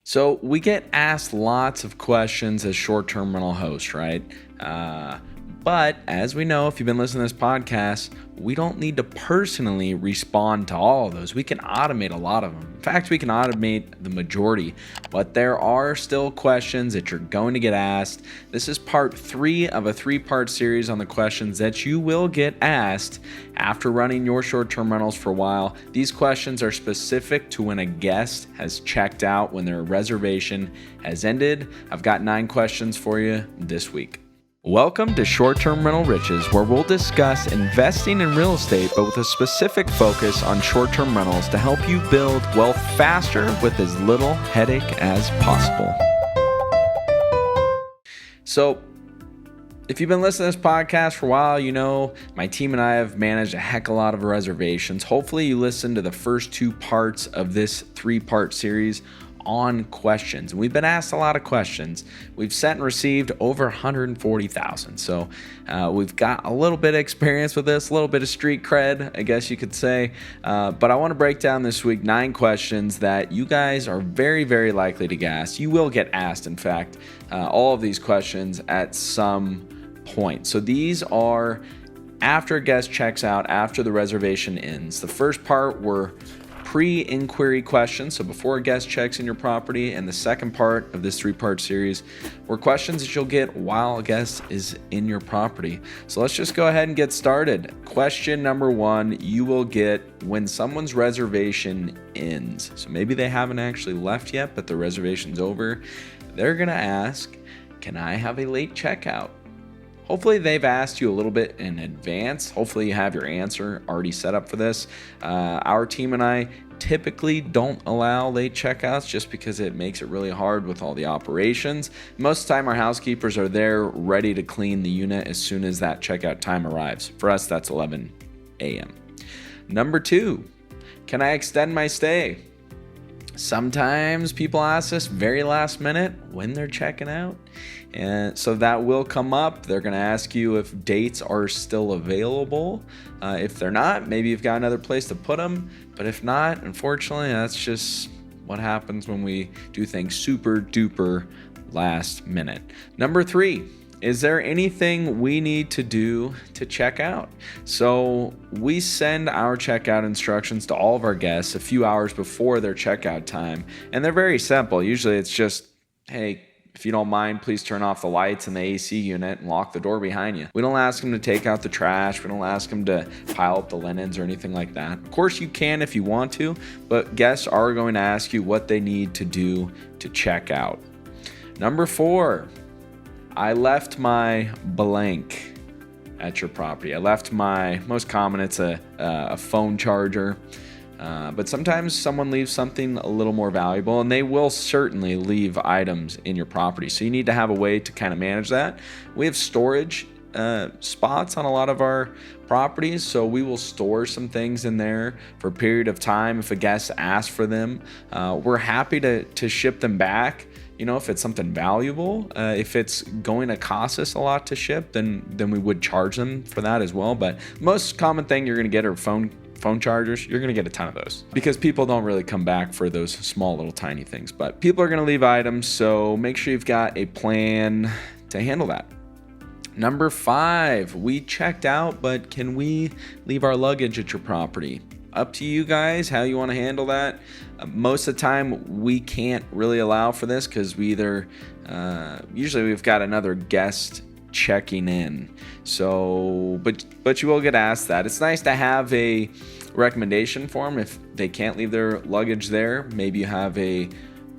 So we get asked lots of questions as short-term rental hosts, right? But as we know, if you've been listening to this podcast, we don't need to personally respond to all of those. We can automate a lot of them. In fact, we can automate the majority, but there are still questions that you're going to get asked. This is part 3 of a 3-part series on the questions that you will get asked after running your short-term rentals for a while. These questions are specific to when a guest has checked out, when their reservation has ended. I've got 9 questions for you this week. Welcome to Short-Term Rental Riches, where we'll discuss investing in real estate, but with a specific focus on short-term rentals to help you build wealth faster with as little headache as possible. So, if you've been listening to this podcast for a while, you know my team and I have managed a heck of a lot of reservations. Hopefully you listened to the first 2 parts of this 3-part series on questions. We've been asked a lot of questions. We've sent and received over 140,000. So we've got a little bit of experience with this, a little bit of street cred, I guess you could say. But I want to break down this week 9 questions that you guys are very, very likely to get asked. You will get asked, in fact, all of these questions at some point. So these are after a guest checks out, after the reservation ends. The first part were pre-inquiry questions, so before a guest checks in your property, and the second part of this 3-part series were questions that you'll get while a guest is in your property. So let's just go ahead and get started. Question number 1 you will get when someone's reservation ends. So maybe they haven't actually left yet, but the reservation's over. They're gonna ask, can I have a late checkout? Hopefully they've asked you a little bit in advance. Hopefully you have your answer already set up for this. Our team and I typically don't allow late checkouts just because it makes it really hard with all the operations. Most of the time our housekeepers are there ready to clean the unit as soon as that checkout time arrives. For us, that's 11 a.m. Number 2, can I extend my stay? Sometimes people ask this very last minute when they're checking out. And so that will come up. They're going to ask you if dates are still available. If they're not, maybe you've got another place to put them. But if not, unfortunately, that's just what happens when we do things super duper last minute. Number 3, is there anything we need to do to check out? So we send our checkout instructions to all of our guests a few hours before their checkout time. And they're very simple. Usually it's just, hey, if you don't mind, please turn off the lights in the AC unit and lock the door behind you. We don't ask them to take out the trash. We don't ask them to pile up the linens or anything like that. Of course, you can if you want to, but guests are going to ask you what they need to do to check out. Number 4, I left my blank at your property. I left my, most common, it's a phone charger. But sometimes someone leaves something a little more valuable, and they will certainly leave items in your property. So you need to have a way to kind of manage that. We have storage spots on a lot of our properties, so we will store some things in there for a period of time if a guest asks for them. We're happy to ship them back. You know, if it's something valuable, if it's going to cost us a lot to ship, then we would charge them for that as well. But most common thing you're going to get are phone chargers. You're going to get a ton of those because people don't really come back for those small little tiny things. But people are going to leave items, so make sure you've got a plan to handle that. Number 5, we checked out, but can we leave our luggage at your property? Up to you guys how you want to handle that. Most of the time we can't really allow for this because we either usually we've got another guest checking in. So but you will get asked that. It's nice to have a recommendation for them if they can't leave their luggage there. Maybe you have a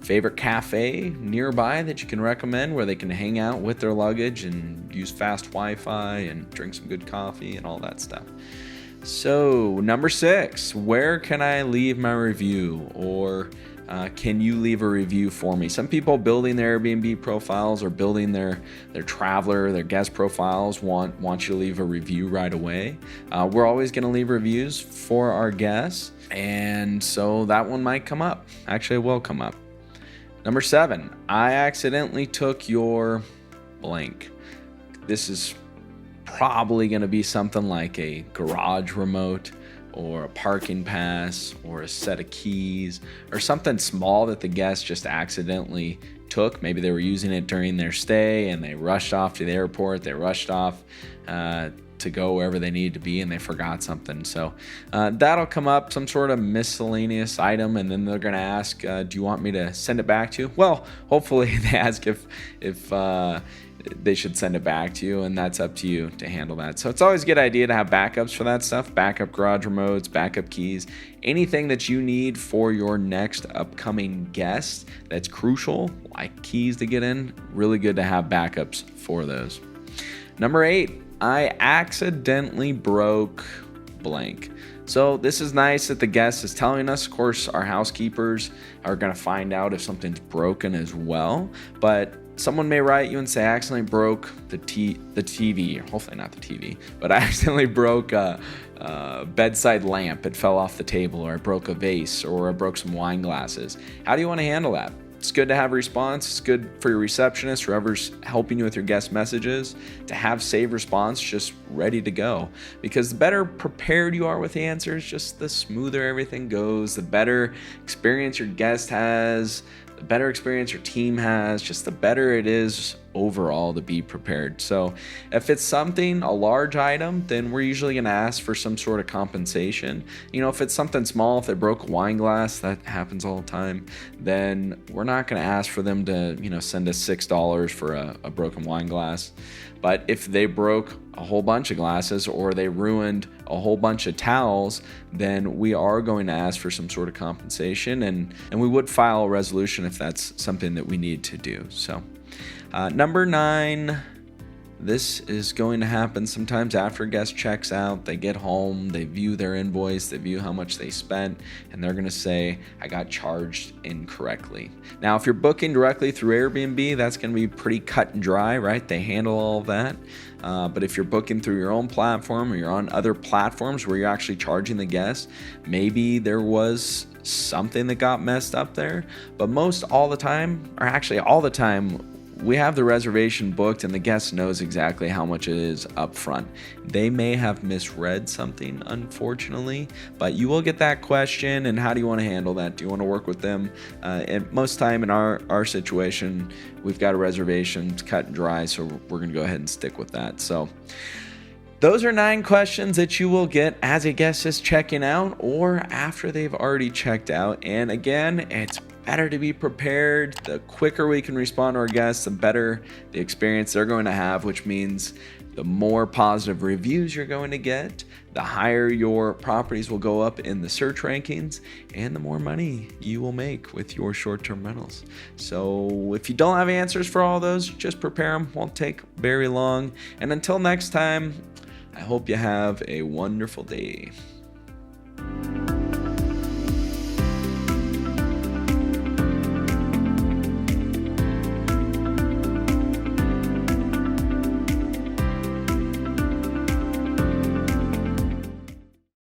favorite cafe nearby that you can recommend where they can hang out with their luggage and use fast Wi-Fi and drink some good coffee and all that stuff. So number 6, where can I leave my review, or can you leave a review for me? Some people building their Airbnb profiles or building their traveler, their guest profiles want you to leave a review right away. We're always going to leave reviews for our guests, and so that one might come up. Actually, it will come up. Number 7, I accidentally took your blank. This is probably going to be something like a garage remote, or a parking pass or a set of keys or something small that the guest just accidentally took. Maybe they were using it during their stay and they rushed off to the airport, they rushed off to go wherever they needed to be, and they forgot something. So that'll come up, some sort of miscellaneous item, and then they're going to ask, do you want me to send it back to you? Well, hopefully they ask if they should send it back to you, and that's up to you to handle that. So it's always a good idea to have backups for that stuff, backup garage remotes, backup keys, anything that you need for your next upcoming guest that's crucial, like keys to get in. Really good to have backups for those. Number 8, I accidentally broke blank. So this is nice that the guest is telling us. Of course, our housekeepers are going to find out if something's broken as well, but someone may write you and say, I accidentally broke the TV, hopefully not the TV, but I accidentally broke a bedside lamp. It fell off the table, or I broke a vase, or I broke some wine glasses. How do you want to handle that? It's good to have a response. It's good for your receptionist, whoever's helping you with your guest messages, to have saved response just ready to go. Because the better prepared you are with the answers, just the smoother everything goes, the better experience your guest has, the better experience your team has, just the better it is overall to be prepared. So if it's something, a large item, then we're usually going to ask for some sort of compensation. If it's something small, if they broke a wine glass, that happens all the time, then we're not going to ask for them to, send us $6 for a broken wine glass. But if they broke a whole bunch of glasses or they ruined a whole bunch of towels, then we are going to ask for some sort of compensation, and we would file a resolution if that's something that we need to do. So number 9, this is going to happen sometimes after a guest checks out. They get home, they view their invoice, they view how much they spent, and they're going to say, I got charged incorrectly. Now, if you're booking directly through Airbnb, that's going to be pretty cut and dry, right? They handle all of that. But if you're booking through your own platform, or you're on other platforms where you're actually charging the guest, maybe there was something that got messed up there. But most all the time, or actually all the time, we have the reservation booked and the guest knows exactly how much it is up front. They may have misread something, unfortunately, but you will get that question, and how do you want to handle that? Do you want to work with them? And most time in our situation, we've got a reservation, it's cut and dry, so we're going to go ahead and stick with that. So those are 9 questions that you will get as a guest is checking out or after they've already checked out. And again, it's better to be prepared. The quicker we can respond to our guests, the better the experience they're going to have, which means the more positive reviews you're going to get, the higher your properties will go up in the search rankings, and the more money you will make with your short-term rentals. So if you don't have answers for all those, just prepare them. Won't take very long. And until next time, I hope you have a wonderful day.